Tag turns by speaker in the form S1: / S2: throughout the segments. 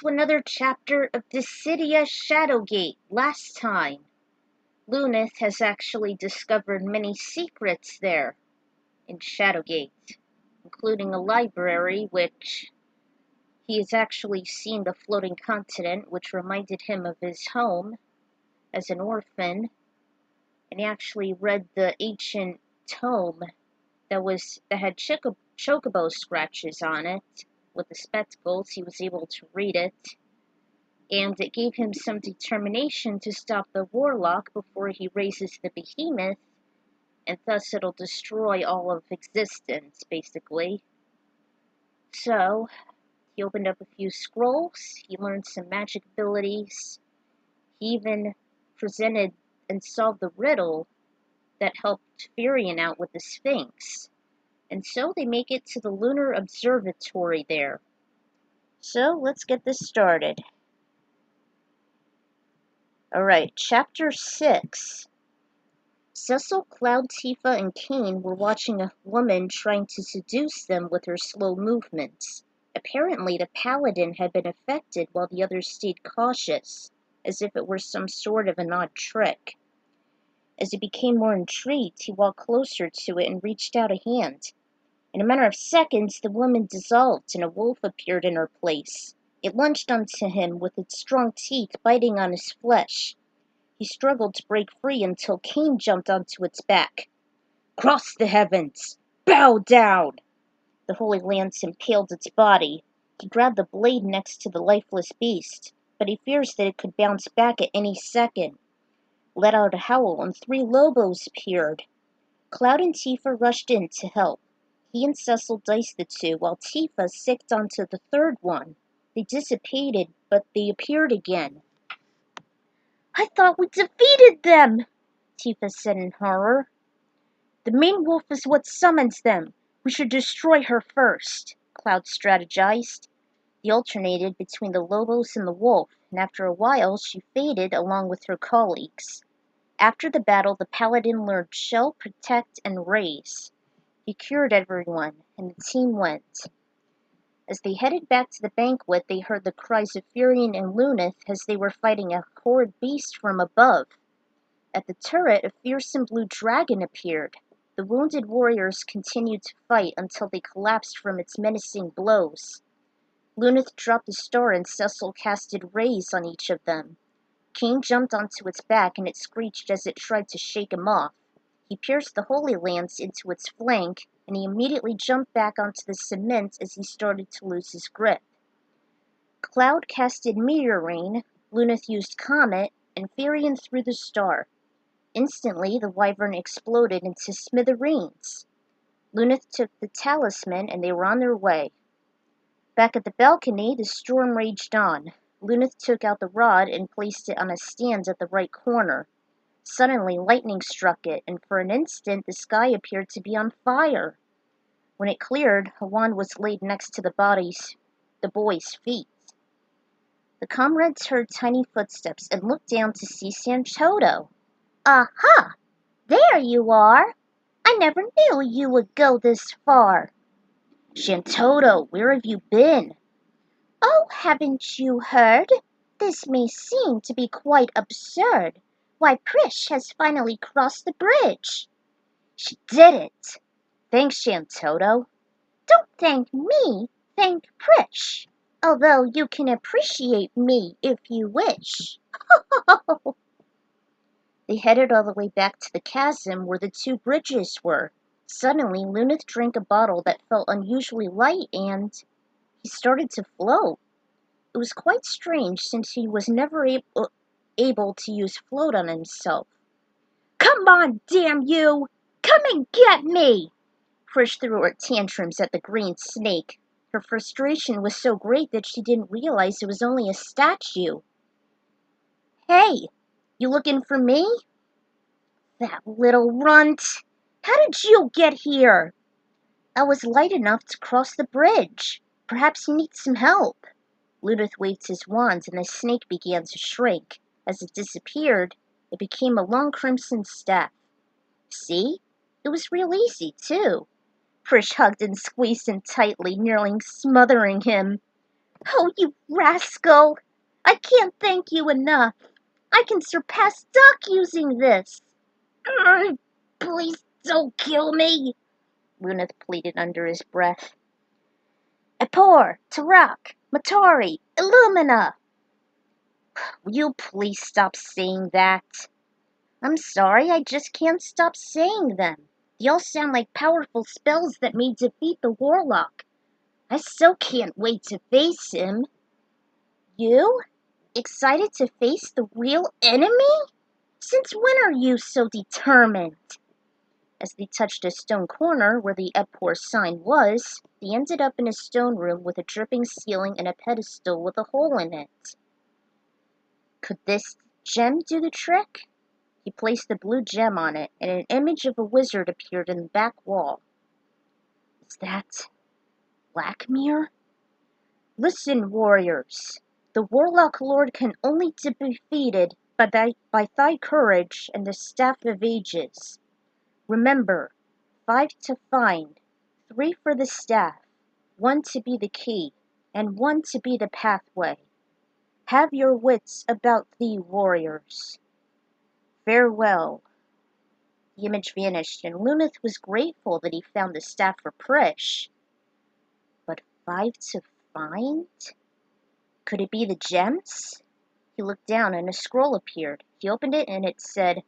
S1: to another chapter of Dissidia Shadowgate. Last time, Luneth has actually discovered many secrets there in Shadowgate, including a library which he has actually seen the floating continent, which reminded him of his home as an orphan, and he actually read the ancient tome that had chocobo scratches on it. With the spectacles, he was able to read it, and it gave him some determination to stop the warlock before he raises the behemoth, and thus it'll destroy all of existence, basically. So, he opened up a few scrolls, he learned some magic abilities, he even presented and solved the riddle that helped Firion out with the Sphinx. And so they make it to the lunar observatory there. So let's get this started. Alright, Chapter 6. Cecil, Cloud, Tifa, and Kain were watching a woman trying to seduce them with her slow movements. Apparently, the Paladin had been affected while the others stayed cautious, as if it were some sort of an odd trick. As he became more intrigued, he walked closer to it and reached out a hand. In a matter of seconds, the woman dissolved and a wolf appeared in her place. It lunged onto him with its strong teeth biting on his flesh. He struggled to break free until Kain jumped onto its back. "Cross the heavens! Bow down!" The holy lance impaled its body. He grabbed the blade next to the lifeless beast, but he fears that it could bounce back at any second. Let out a howl and 3 lobos appeared. Cloud and Tifa rushed in to help. He and Cecil diced the 2, while Tifa sicked onto the 3rd one. They dissipated, but they appeared again. "I thought we defeated them," Tifa said in horror. "The main wolf is what summons them. We should destroy her first," Cloud strategized. They alternated between the lobos and the wolf, and after a while she faded along with her colleagues. After the battle, the Paladin learned Shell, Protect, and Raise. He cured everyone, and the team went. As they headed back to the banquet, they heard the cries of Firion and Luneth as they were fighting a horrid beast from above. At the turret, a fearsome blue dragon appeared. The wounded warriors continued to fight until they collapsed from its menacing blows. Luneth dropped a star and Cecil casted Raise on each of them. Kain jumped onto its back and it screeched as it tried to shake him off. He pierced the Holy Lance into its flank, and he immediately jumped back onto the cement as he started to lose his grip. Cloud casted Meteor Rain, Luneth used Comet, and Firion threw the star. Instantly, the wyvern exploded into smithereens. Luneth took the talisman, and they were on their way. Back at the balcony, the storm raged on. Luneth took out the rod and placed it on a stand at the right corner. Suddenly, lightning struck it, and for an instant the sky appeared to be on fire. When it cleared, a wand was laid next to the boy's feet. The comrades heard tiny footsteps and looked down to see Shantotto. "Aha! There you are! I never knew you would go this far." "Shantotto, where have you been?" "Oh, haven't you heard? This may seem to be quite absurd. Why, Prishe has finally crossed the bridge." "She did it! Thanks, Shantotto." "Don't thank me, thank Prishe. Although you can appreciate me if you wish." They headed all the way back to the chasm where the 2 bridges were. Suddenly, Luneth drank a bottle that felt unusually light and he started to float. It was quite strange since he was never able to use float on himself. "Come on, damn you! Come and get me!" Prishe threw her tantrums at the green snake. Her frustration was so great that she didn't realize it was only a statue. "Hey, you looking for me?" "That little runt! How did you get here?" "I was light enough to cross the bridge. Perhaps you need some help." Luneth waved his wand and the snake began to shrink. As it disappeared, it became a long crimson staff. "See? It was real easy, too." Prishe hugged and squeezed him tightly, nearly smothering him. Oh, you rascal! I can't thank you enough. I can surpass Duck using this. Please don't kill me, Luneth pleaded under his breath. Epor, Tarak, Matari, Illumina! Will you please stop saying that? I'm sorry, I just can't stop saying them. They all sound like powerful spells that may defeat the warlock. I still can't wait to face him. You? Excited to face the real enemy? Since when are you so determined? As they touched a stone corner where the Epor sign was, they ended up in a stone room with a dripping ceiling and a pedestal with a hole in it. Could this gem do the trick? He placed the blue gem on it, and an image of a wizard appeared in the back wall. Is that Blackmere? Listen, warriors. The Warlock Lord can only be defeated by thy courage and the Staff of Ages. Remember, 5 to find, 3 for the staff, 1 to be the key, and 1 to be the pathway. Have your wits about thee, warriors. Farewell. The image vanished, and Luneth was grateful that he found the staff for Prishe. But 5 to find? Could it be the gems? He looked down, and a scroll appeared. He opened it, and it said,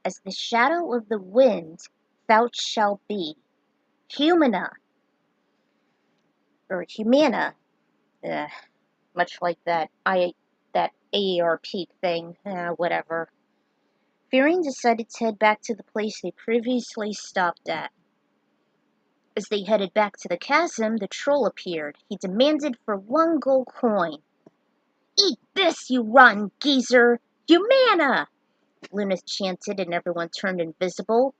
S1: As the shadow of the wind, thou shalt be. Humana. Or Humana. Much like that AARP thing. Whatever. Firion decided to head back to the place they previously stopped at. As they headed back to the chasm, the troll appeared. He demanded for 1 gold coin. Eat this, you rotten geezer! Humana! Luneth chanted, and everyone turned invisible.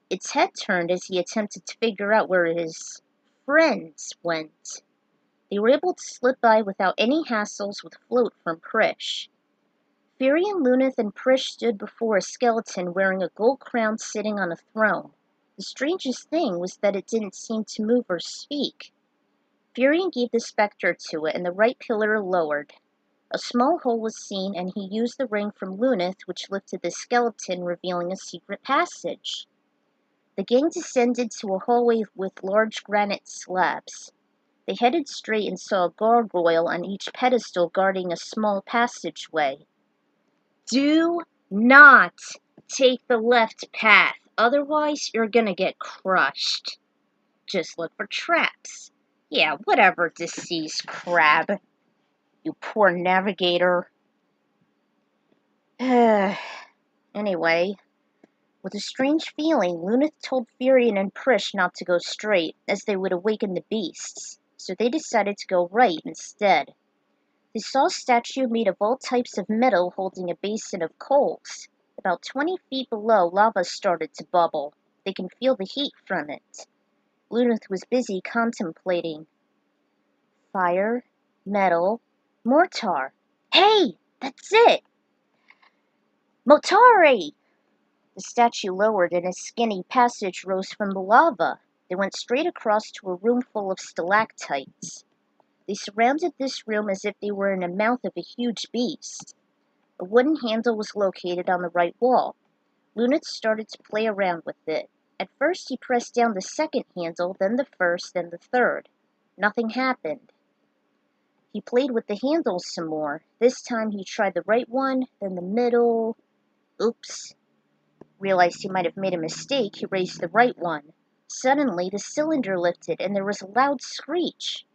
S1: Its head turned as he attempted to figure out where his friends went. They were able to slip by without any hassles with Float from Prishe. Firion, Luneth, and Prishe stood before a skeleton wearing a gold crown sitting on a throne. The strangest thing was that it didn't seem to move or speak. Firion gave the spectre to it, and the right pillar lowered. A small hole was seen, and he used the ring from Luneth, which lifted the skeleton, revealing a secret passage. The gang descended to a hallway with large granite slabs. They headed straight and saw a gargoyle on each pedestal guarding a small passageway. Do not take the left path, otherwise you're gonna get crushed. Just look for traps. Yeah, whatever, deceased crab. You poor navigator. Anyway, with a strange feeling, Luneth told Firion and Prishe not to go straight, as they would awaken the beasts, so they decided to go right instead. They saw a statue made of all types of metal holding a basin of coals. About 20 feet below, lava started to bubble. They can feel the heat from it. Luneth was busy contemplating. Fire, metal, mortar. Hey, that's it! Motari! The statue lowered, and a skinny passage rose from the lava. They went straight across to a room full of stalactites. They surrounded this room as if they were in the mouth of a huge beast. A wooden handle was located on the right wall. Luneth started to play around with it. At first he pressed down the second handle, then the first, then the third. Nothing happened. He played with the handles some more. This time he tried the right one, then the middle. Oops. Realized he might have made a mistake, he raised the right one. Suddenly the cylinder lifted, and there was a loud screech.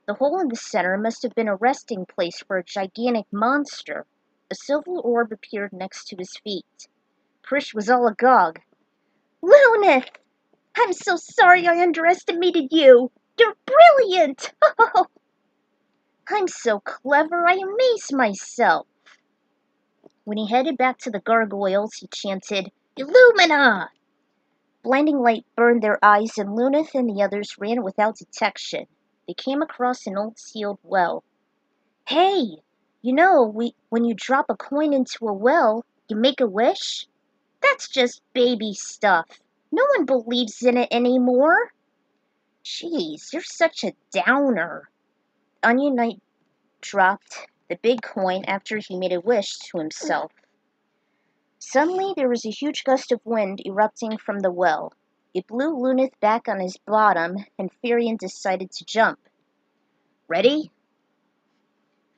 S1: The hole in the center must have been a resting place for a gigantic monster. A silver orb appeared next to his feet. Prishe was all agog. Luneth! I'm so sorry I underestimated you! You're brilliant! I'm so clever I amaze myself. When he headed back to the gargoyles, he chanted, Illumina! Blinding light burned their eyes, and Luneth and the others ran without detection. They came across an old sealed well. Hey, when you drop a coin into a well, you make a wish? That's just baby stuff. No one believes in it anymore. Jeez, you're such a downer. Onion Knight dropped the big coin after he made a wish to himself. Suddenly there was a huge gust of wind erupting from the well. It blew Luneth back on his bottom, and Firion decided to jump. Ready?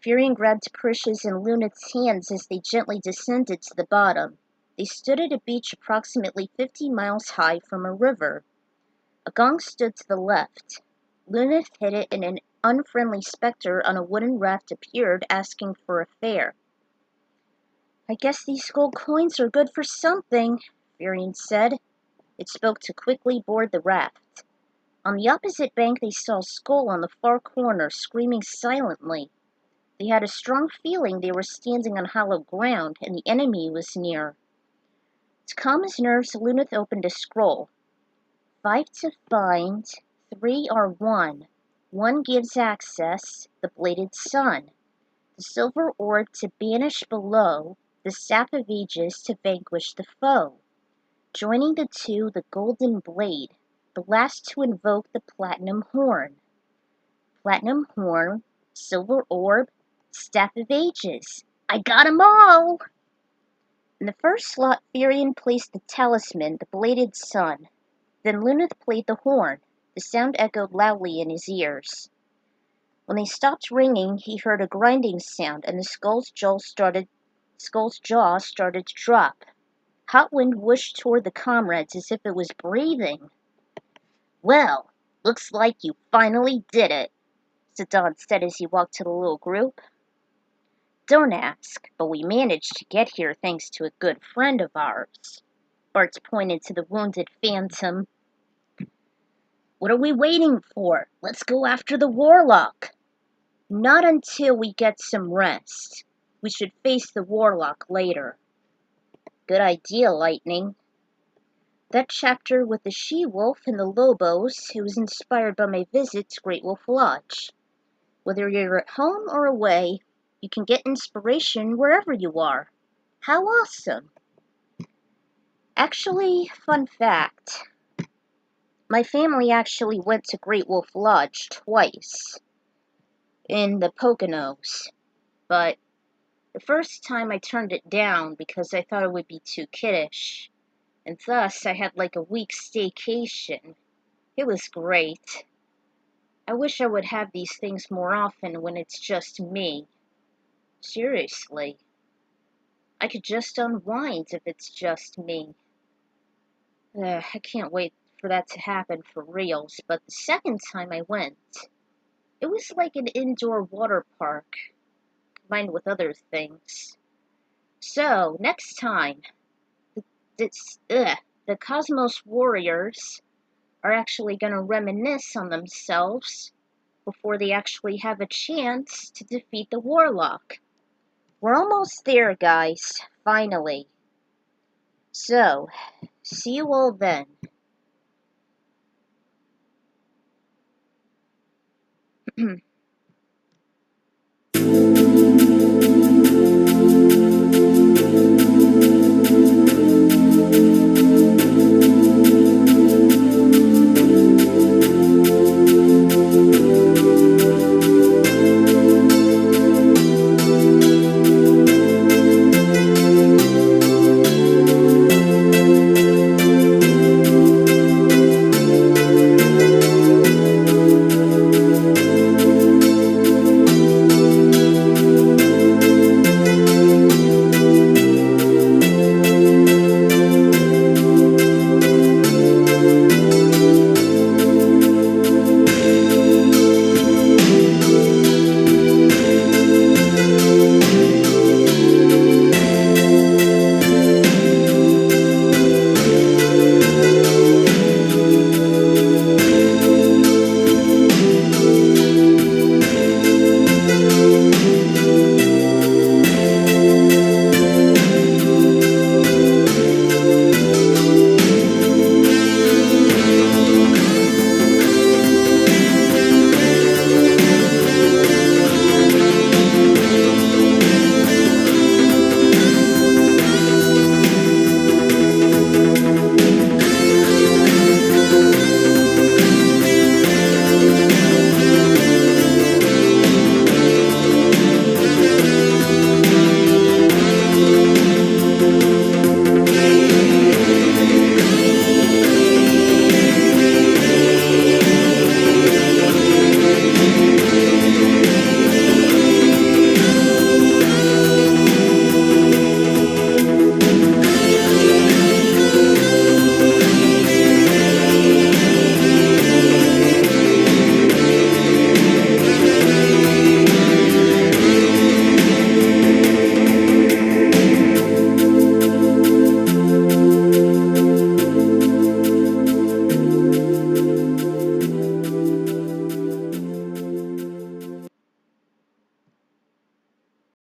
S1: Firion grabbed Prishe's and Luneth's hands as they gently descended to the bottom. They stood at a beach approximately 50 miles high from a river. A gong stood to the left. Luneth hit it, and an unfriendly specter on a wooden raft appeared, asking for a fare. "I guess these gold coins are good for something," Firion said. It spoke to quickly board the raft. On the opposite bank they saw a skull on the far corner, screaming silently. They had a strong feeling they were standing on hollow ground, and the enemy was near. To calm his nerves, Luneth opened a scroll. 5 to find, 3 are 1. 1 gives access, the bladed sun. The silver orb to banish below, the staff of ages to vanquish the foe. Joining the 2, the golden blade, the last to invoke the platinum horn. Platinum horn, silver orb, staff of ages. I got 'em all! In the first slot, Firion placed the talisman, the bladed sun. Then Luneth played the horn. The sound echoed loudly in his ears. When they stopped ringing, he heard a grinding sound, and the skull's jaw started to drop. Hot wind whooshed toward the comrades as if it was breathing. "Well, looks like you finally did it," Sidon said as he walked to the little group. "Don't ask, but we managed to get here thanks to a good friend of ours." Bart pointed to the wounded phantom. "What are we waiting for? Let's go after the warlock." "Not until we get some rest. We should face the warlock later." "Good idea, Lightning." That chapter with the she-wolf and the lobos, it was inspired by my visit to Great Wolf Lodge. Whether you're at home or away, you can get inspiration wherever you are. How awesome! Actually, fun fact. My family actually went to Great Wolf Lodge twice in the Poconos, but the first time I turned it down because I thought it would be too kiddish, and thus I had like a week staycation. It was great. I wish I would have these things more often when it's just me. Seriously. I could just unwind if it's just me. I can't wait for that to happen for reals, but the second time I went, it was like an indoor water park, combined with other things. So, next time, the Cosmos Warriors are actually going to reminisce on themselves before they actually have a chance to defeat the Warlock. We're almost there, guys, finally. So, see you all then.